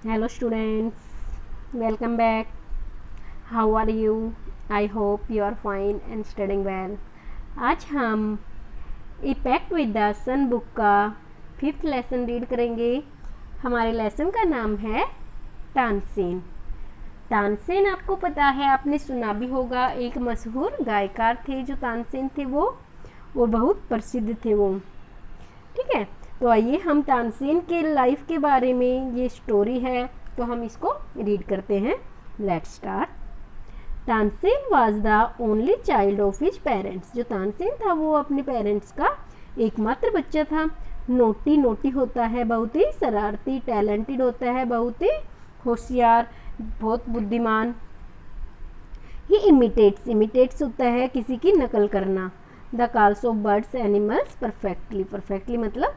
Hello students, welcome back. How are you? I hope you are fine and studying well. आज हम a pact with the sun book का 5th lesson read करेंगे। हमारे lesson का नाम है तानसेन। तानसेन आपको पता है, आपने सुना भी होगा, एक मशहूर गायकार थे जो तानसेन थे वो बहुत प्रसिद्ध थे वो। ठीक है, तो आइए हम तानसेन के लाइफ के बारे में, ये स्टोरी है तो हम इसको रीड करते हैं। Let's start. Tansen was the only child of his parents. जो तानसेन था वो अपने पेरेंट्स का एकमात्र बच्चा था। नोटी होता है, बहुत ही शरारती, टैलेंटेड होता है, बहुत ही होशियार, बहुत बुद्धिमान। ही इमिटेट्स होता है किसी की नकल करना। The calls of birds animals perfectly मतलब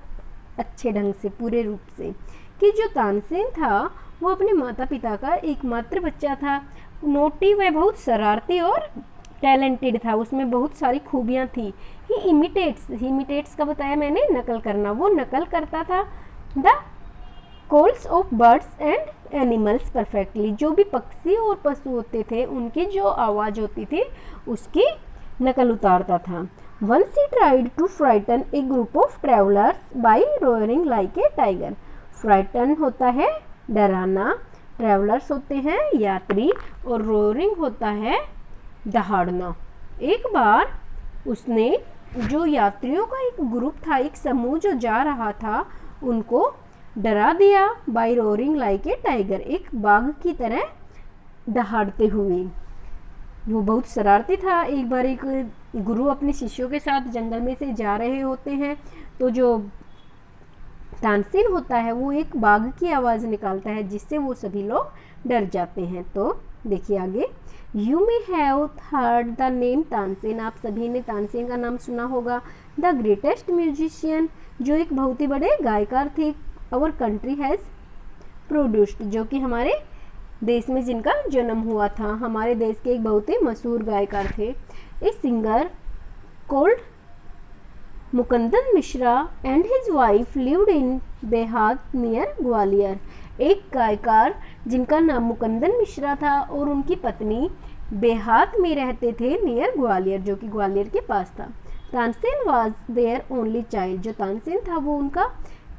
अच्छे ढंग से, पूरे रूप से। कि जो तानसेन था वो अपने माता पिता का एकमात्र बच्चा था। नोटी, वह बहुत शरारती और टैलेंटेड था, उसमें बहुत सारी खूबियाँ थी। ही इमिटेट्स का बताया मैंने, नकल करना, वो नकल करता था the calls of birds and animals perfectly. जो भी पक्षी और पशु होते थे उनकी जो आवाज़ होती थी उसकी नकल उतारता था। Once he tried to frighten a group of travelers by roaring like a tiger. Frighten होता है डराना, ट्रैवलर्स होते हैं यात्री, और roaring होता है दहाड़ना। एक बार उसने जो यात्रियों का एक ग्रुप था, एक समूह जो जा रहा था, उनको डरा दिया by roaring like a tiger, एक बाघ की तरह दहाड़ते हुए। वो बहुत शरारती था। एक बार एक गुरु अपने शिष्यों के साथ जंगल में से जा रहे होते हैं, तो जो तानसेन होता है वो एक बाघ की आवाज़ निकालता है जिससे वो सभी लोग डर जाते हैं। तो देखिए आगे। You may have heard the name Tansen. आप सभी ने तानसेन का नाम सुना होगा। द ग्रेटेस्ट म्यूजिशियन, जो एक बहुत ही बड़े गायकार थे। आवर कंट्री हैज़ प्रोड्यूस्ड, जो कि हमारे देश में जिनका जन्म हुआ था, हमारे देश के एक बहुत ही मशहूर गायकार थे। A singer called Mukundan Mishra and his wife lived in Behat near Gwalior. एक गायकार जिनका नाम मुकुंदन मिश्रा था और उनकी पत्नी बेहात में रहते थे, नियर ग्वालियर, जो कि ग्वालियर के पास था। Tansen was their only child. जो तानसेन था वो उनका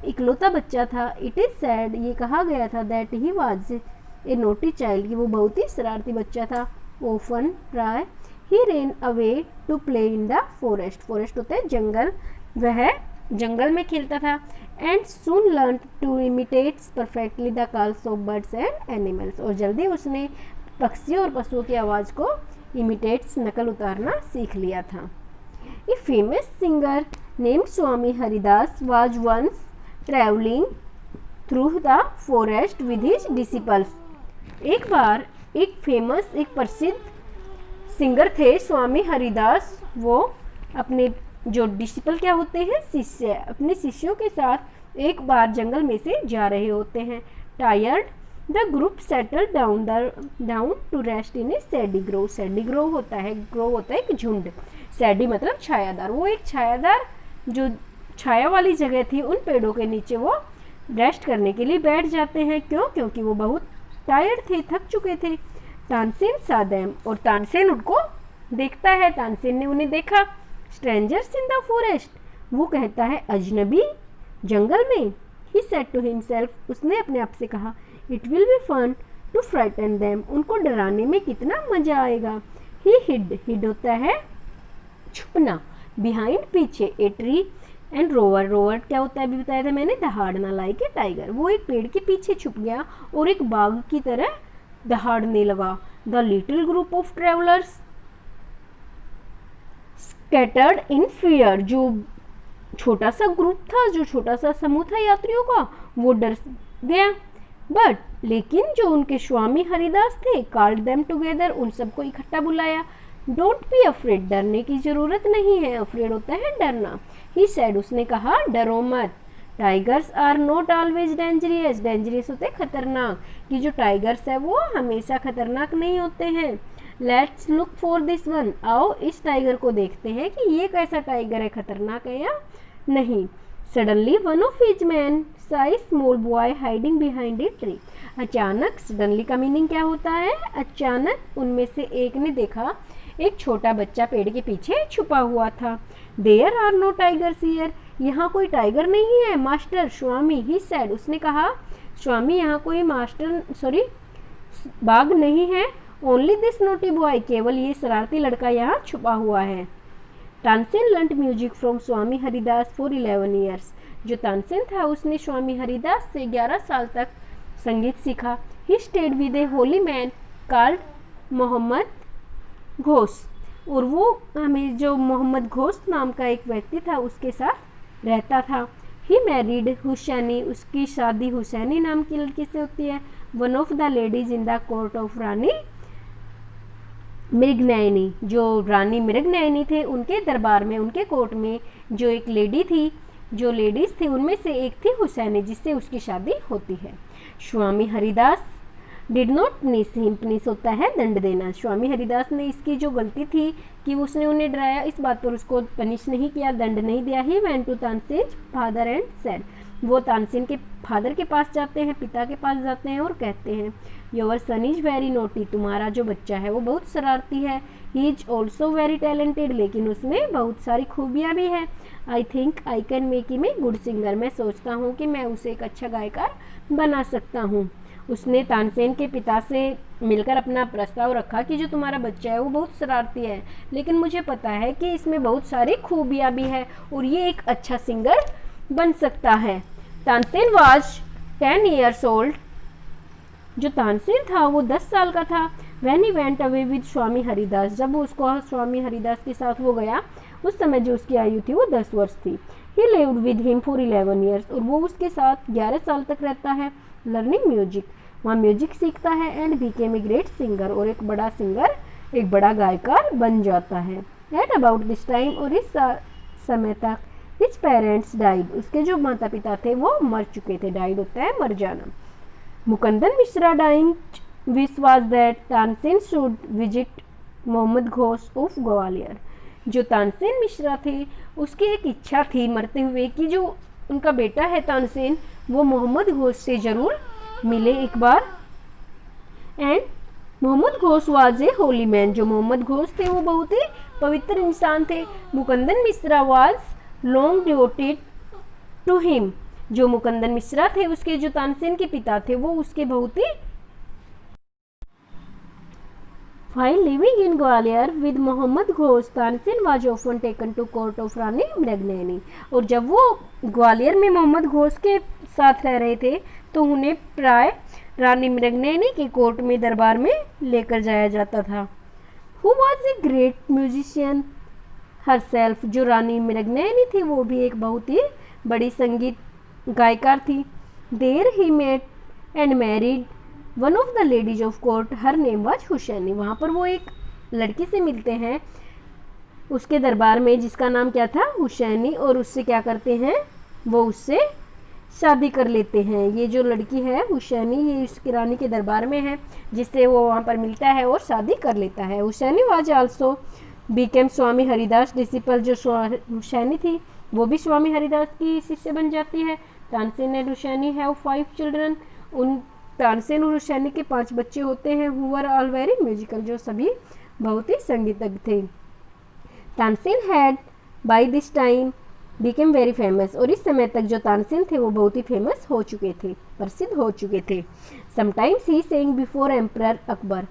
इकलौता बच्चा था। इट इज़ सैड, ये कहा गया था, that he was a naughty child, कि वो बहुत ही शरारती बच्चा था। ओफन प्राय ही ran away to play in the forest होता है जंगल, वह जंगल में खेलता था। And soon learn to imitates perfectly the calls of birds and animals, और जल्दी उसने पक्षियों और पशुओं की आवाज़ को इमिटेट्स, नकल उतारना सीख लिया था। A famous singer named Swami Haridas was once travelling through the forest with his disciples. एक बार एक प्रसिद्ध सिंगर थे स्वामी हरिदास, वो अपने जो डिसिपल क्या होते हैं, शिष्य, अपने शिष्यों के साथ एक बार जंगल में से जा रहे होते हैं। Tired the group settle down to rest in a shady grove. Shady grove होता है, ग्रोव होता है एक झुंड, सैडी मतलब छायादार। वो एक छायादार जो छाया वाली जगह थी, उन पेड़ों के नीचे वो रेस्ट करने के लिए बैठ जाते हैं। क्यों? क्योंकि वो बहुत टायर्ड थे, थक चुके थे। तानसेन saw them, और तानसेन उनको देखता है। तानसेन ने उन्हें देखा। स्ट्रेंजर्स इन द फॉरेस्ट, वो कहता है अजनबी जंगल में। ही सेड टू हिमसेल्फ, उसने अपने आप से कहा, it will be fun to frighten them, उनको डराने में कितना मजा आएगा। ही हिड होता है छुपना, बिहाइंड पीछे, ए ट्री एंड रोवर क्या होता है अभी बताया था मैंने, दहाड़ना, लाइक ए टाइगर। वो एक पेड़ के पीछे छुप गया और एक बाघ की तरह दहाड़ने लगा। The little group of travellers scattered in fear, जो छोटा सा ग्रुप था, जो छोटा सा समूह था यात्रियों का, वो डर गया। बट लेकिन जो उनके स्वामी हरिदास थे, कॉल्ड देम टुगेदर, उन सबको इकट्ठा बुलाया। डोंट बी अफ्रेड, डरने की जरूरत नहीं है। अफ्रेड होता है डरना। ही सेड, उसने कहा, डरो मत। Tigers are not always dangerous होते खतरनाक, कि जो टाइगर्स है वो हमेशा खतरनाक नहीं होते हैं। Let's look for this one, आओ इस टाइगर को देखते हैं कि ये कैसा टाइगर है, खतरनाक है या नहीं। Suddenly one of his man Sai small boy hiding behind a tree. अचानक, सडनली का मीनिंग क्या होता है? अचानक उनमें से एक ने देखा एक छोटा बच्चा पेड़ के पीछे छुपा हुआ था। There are no tigers here, यहाँ कोई टाइगर नहीं है मास्टर स्वामी, ही सेड, उसने कहा स्वामी यहाँ कोई बाघ नहीं है। ओनली दिस नोटी बॉय, केवल ये शरारती लड़का यहाँ छुपा हुआ है। Tansen learned music from Swami Haridas for 11 years. जो तानसेन था उसने स्वामी हरिदास से 11 साल तक संगीत सीखा। He stayed with a holy man called Mohammad Ghosh, और वो हमें जो मोहम्मद घोष नाम का एक व्यक्ति था उसके साथ रहता था। ही मैरिड हुसैनी, उसकी शादी हुसैनी नाम की लड़की से होती है। One of the ladies in the court of Rani Mrignayani, जो रानी मृगनयनी थे उनके दरबार में, उनके कोर्ट में जो एक लेडी थी, जो लेडीज थी उनमें से एक थी हुसैनी, जिससे उसकी शादी होती है। Swami Haridas did not punish him, punish होता है दंड देना। स्वामी हरिदास ने इसकी जो गलती थी कि उसने उन्हें डराया, इस बात पर उसको पनिश नहीं किया, दंड नहीं दिया। He went to Tansen father and said, वो तानसेन के फादर के पास जाते हैं, पिता के पास जाते हैं और कहते हैं your son is very naughty, तुम्हारा जो बच्चा है वो बहुत शरारती है। He is also very talented, लेकिन उसमें बहुत सारी खूबियाँ भी हैं। I think I can make him a good singer, मैं सोचता हूँ कि मैं उसे एक अच्छा गायकार बना सकता हूँ। उसने तानसेन के पिता से मिलकर अपना प्रस्ताव रखा कि जो तुम्हारा बच्चा है वो बहुत शरारती है, लेकिन मुझे पता है कि इसमें बहुत सारी खूबियाँ भी है और ये एक अच्छा सिंगर बन सकता है। तानसेन वाज 10 years old, जो तानसेन था वो 10 साल का था। When he went away with स्वामी हरिदास, जब वो उसको स्वामी हरिदास के साथ वो गया, उस समय जो उसकी आयु थी वो 10 वर्ष थी। He lived with him for 11 years, और वो उसके साथ 11 साल तक रहता है। लर्निंग म्यूजिक, वहाँ म्यूजिक सीखता है। And became a great singer, और एक बड़ा सिंगर, एक बड़ा गायकार बन जाता है। एट अबाउट दिस टाइम, और इस समय तक हिज पेरेंट्स डाइड, उसके जो माता पिता थे वो मर चुके थे। डाइड होता है मर जाना। Mukundan Mishra dying wish was that Tansen should visit Mohammad Ghosh of Gwalior, जो तानसेन मिश्रा थे उसकी एक इच्छा थी मरते हुए कि जो उनका बेटा है तानसेन वो मोहम्मद घोष से ज़रूर मिले एक बार। And Mohammad Ghosh was a holy man, जो मोहम्मद घोष थे वो बहुत ही पवित्र इंसान थे। Mukundan Mishra was long devoted to him, जो मुकुंदन मिश्रा थे उसके जो तानसेन के पिता थे वो उसके बहुत ही। While living in Gwalior with Mohammad Ghosh, Tansen was often taken to court of रानी मृगनयनी, और जब वो ग्वालियर में मोहम्मद घोष के साथ रह रहे थे तो उन्हें प्राय रानी मृगनयनी के कोर्ट में दरबार में लेकर जाया जाता था। Who was a great musician herself, जो रानी मृगनयनी थी वो भी एक बहुत ही बड़ी संगीत गायकार थी। There he met and married one of the ladies of court, her name was Husaini, वहाँ पर वो एक लड़की से मिलते हैं उसके दरबार में जिसका नाम क्या था, हुसैनी, और उससे क्या करते हैं, वो उससे शादी कर लेते हैं। ये जो लड़की है हुसैनी, ये उसकी रानी के दरबार में है जिससे वो वहाँ पर मिलता है और शादी कर लेता है। Husaini was also became Swami Haridas disciple, जो हुसैनी थी वो भी स्वामी हरिदास की शिष्य बन जाती है। Tansen and Husaini have 5 children, उन तानसेन और हुसैनी के 5 बच्चे होते हैं। Who were all very musical, जो सभी बहुत ही संगीतज्ञ थे। Tansen had by this time became very famous, और इस समय तक जो तानसेन थे वो बहुत ही फेमस हो चुके थे, प्रसिद्ध हो चुके थे। Sometimes he saying before emperor Akbar,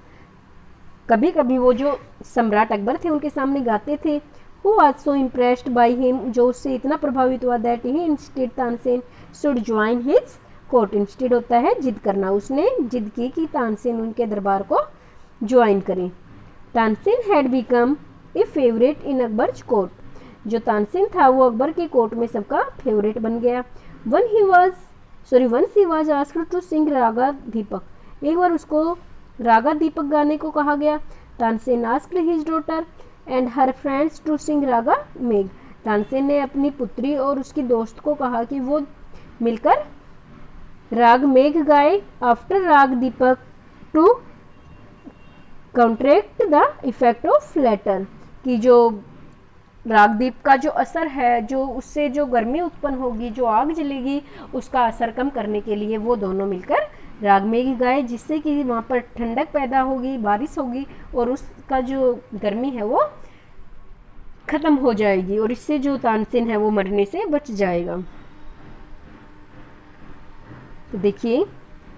कभी कभी वो जो सम्राट अकबर थे उनके सामने गाते थे। Who was so impressed by him, जो उससे इतना प्रभावित हुआ that he instead Tansen should join his court, instead होता है जिद करना, उसने जिद की कि तानसेन उनके दरबार को ज्वाइन करें। Tansen had become a favourite in Akbar's court, जो तानसेन था वो अकबर के कोर्ट में सबका फेवरेट बन गया। Once he was asked to sing raga Deepak, एक बार उसको रागा दीपक गाने को कहा गया। Tansen asked his daughter and her friends to sing raga Megh, Tansen ने अपनी पुत्री और उसकी दोस्त को कहा कि वो मिलकर राग मेघ गाए। After raag Deepak to counteract the effect of flatter, की जो रागदीप का जो असर है, जो उससे जो गर्मी उत्पन्न होगी, जो आग जलेगी, उसका असर कम करने के लिए वो दोनों मिलकर रागमेघी गाए, जिससे कि वहाँ पर ठंडक पैदा होगी, बारिश होगी और उसका जो गर्मी है वो खत्म हो जाएगी और इससे जो तानसेन है वो मरने से बच जाएगा। तो देखिए,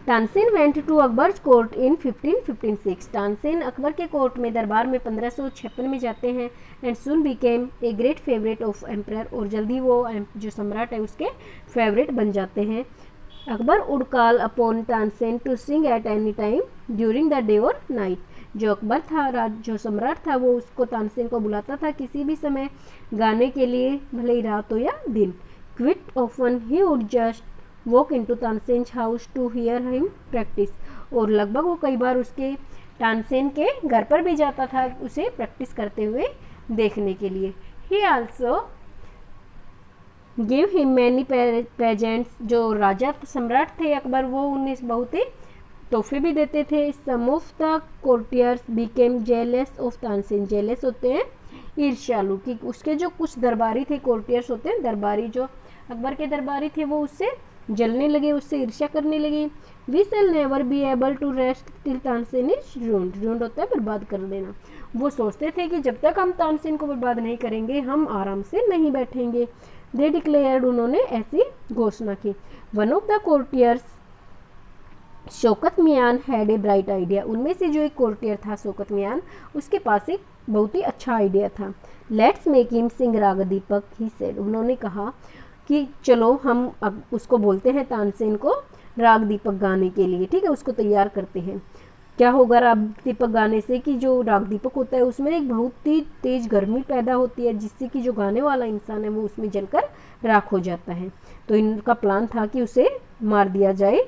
Tansen went to Akbar's court in 1556। Tansen Akbar के कोर्ट में, दरबार में 1556 में जाते हैं। And soon became a great favourite of emperor, और जल्दी वो जो सम्राट है उसके फेवरेट बन जाते हैं। Akbar would call upon Tansen to sing at any time during the day और नाइट। जो अकबर था, जो सम्राट था, वो उसको तानसेन को बुलाता था किसी भी समय गाने के लिए, भले ही रात हो या दिन। Quite often he would just walk into Tansen house to hear him practice, और लगभग वो कई बार उसके तानसेन के घर पर भी जाता था उसे प्रैक्टिस करते हुए देखने के लिए। ही also give him many presents. जो राजा सम्राट थे अकबर, वो उन्हें बहुत ही तोहफे भी देते थे। Some of the courtiers became jealous of Tansen. Jealous होते हैं ईर्ष्यालु, कि उसके जो कुछ दरबारी थे, कोर्टियर्स होते हैं दरबारी, जो अकबर के दरबारी थे वो उससे जलने लगे, उससे ईर्ष्या करने लगे। We shall never be able to rest till Tansen is ruined. Ruined होता है बर्बाद कर देना। वो सोचते थे कि जब तक हम तानसेन को बर्बाद नहीं करेंगे हम आराम से नहीं बैठेंगे। दे डिक्लेयर्ड, उन्होंने ऐसी घोषणा की। One of the courtiers Shaukat Miyan had a bright idea. उनमें से जो एक कोर्टियर था शौकत मियान, उसके पास एक बहुत ही अच्छा आइडिया था। लेट्स मेक हिम सिंग राग दीपक, ही सेड। उन्होंने कहा कि चलो हम अब उसको बोलते हैं तानसेन को राग दीपक गाने के लिए, ठीक है, उसको तैयार करते हैं। क्या होगा राग दीपक गाने से कि जो राग दीपक होता है उसमें एक बहुत ही तेज गर्मी पैदा होती है, जिससे कि जो गाने वाला इंसान है वो उसमें जलकर राख हो जाता है। तो इनका प्लान था कि उसे मार दिया जाए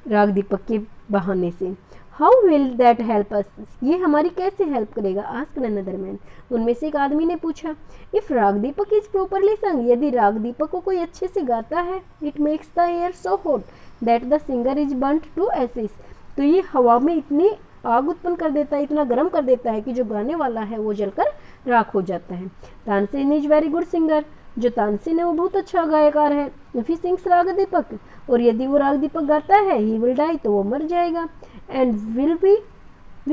राग दीपक के बहाने से। How will that help us, ये हमारी कैसे हेल्प करेगा? आस्क्ड अनदर मैन, उनमें से एक आदमी ने पूछा। इफ राग दीपक इज प्रॉपरली संग, यदि राग दीपक को कोई अच्छे से गाता है, it makes the air so hot that the singer is burnt to ashes, तो ये हवा में इतनी आग उत्पन्न कर देता है, इतना गर्म कर देता है कि जो गाने वाला है वो जलकर राख हो जाता है। Tansen is very good singer, जो तानसेन है वो बहुत अच्छा गायकार है। इफ ही सिंग्स राग दीपक, और यदि वो राग दीपक गाता है, ही विल डाई, तो वो मर जाएगा। And we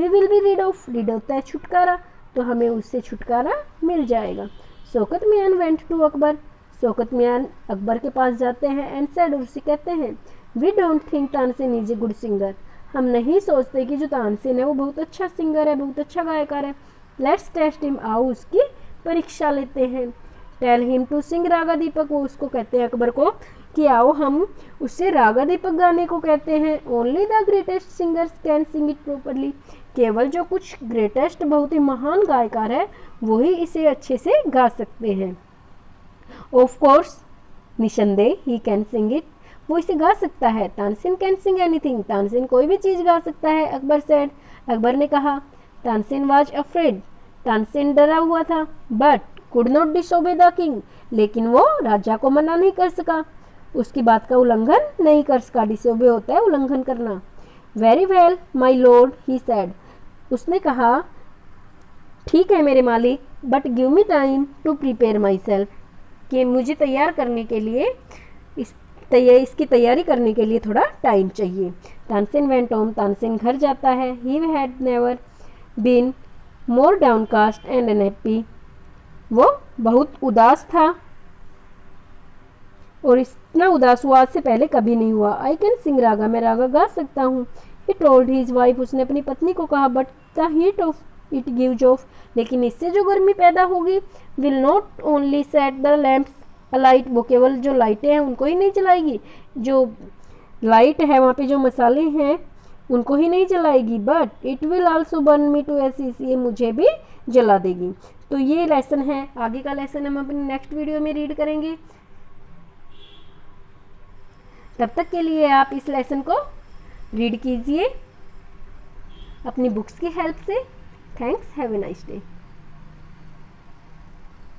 will be rid of, rid होता है छुटकारा, तो हमें उससे छुटकारा मिल जाएगा। शौकत मियान वेंट टू अकबर, शौकत मियान अकबर के पास जाते हैं। एंड सेड, और उसे कहते हैं, we don't think Tansen is a good singer, हम नहीं सोचते कि जो तानसेन है वो बहुत अच्छा सिंगर है, बहुत अच्छा गायकार है। लेट्स टेस्ट हिम, आओ उसकी परीक्षा लेते हैं। Tell him to sing raga दीपक, वो उसको कहते हैं अकबर को कि आओ हम उससे रागा दीपक गाने को कहते हैं। Only the greatest singers can sing it properly, केवल जो कुछ ग्रेटेस्ट बहुत ही महान गायकार है वही इसे अच्छे से गा सकते हैं। ऑफ कोर्स, निसंदेह, ही कैन सिंग इट, वो इसे गा सकता है। Tansen can sing anything, Tansen कोई भी चीज़ गा सकता है। अकबर सेड, अकबर ने कहा। तानसेन वाज अफ्रेड, तानसेन डरा हुआ था। But could not disobey the king, लेकिन वो राजा को मना नहीं कर सका, उसकी बात का उल्लंघन नहीं कर सका। डिसोबे होता है उल्लंघन करना। Very well my lord, he said, उसने कहा ठीक है मेरे मालिक, but give me time to prepare myself, कि मुझे तैयार करने के लिए इसकी तैयारी करने के लिए थोड़ा टाइम चाहिए। तानसेन वेंट होम, तानसेन घर जाता है। He had never been more downcast and unhappy, वो बहुत उदास था और इतना उदास हुआ आज से पहले कभी नहीं हुआ। आई कैन सिंग रागा, मैं रागा गा सकता हूँ। ही टोल्ड हिज वाइफ, उसने अपनी पत्नी को कहा। But the heat of it gives off, लेकिन इससे जो गर्मी पैदा होगी, will not only set the lamps alight, वो केवल जो लाइटें हैं उनको ही नहीं जलाएगी, जो लाइट है वहाँ पे जो मसाले हैं उनको ही नहीं जलाएगी, but it will also burn me to ashes, ये मुझे भी जला देगी। तो ये लेसन है, आगे का लेसन हम अपने नेक्स्ट वीडियो में रीड करेंगे। तब तक के लिए आप इस लेसन को रीड कीजिए अपनी बुक्स की हेल्प से। Thanks, have a nice day.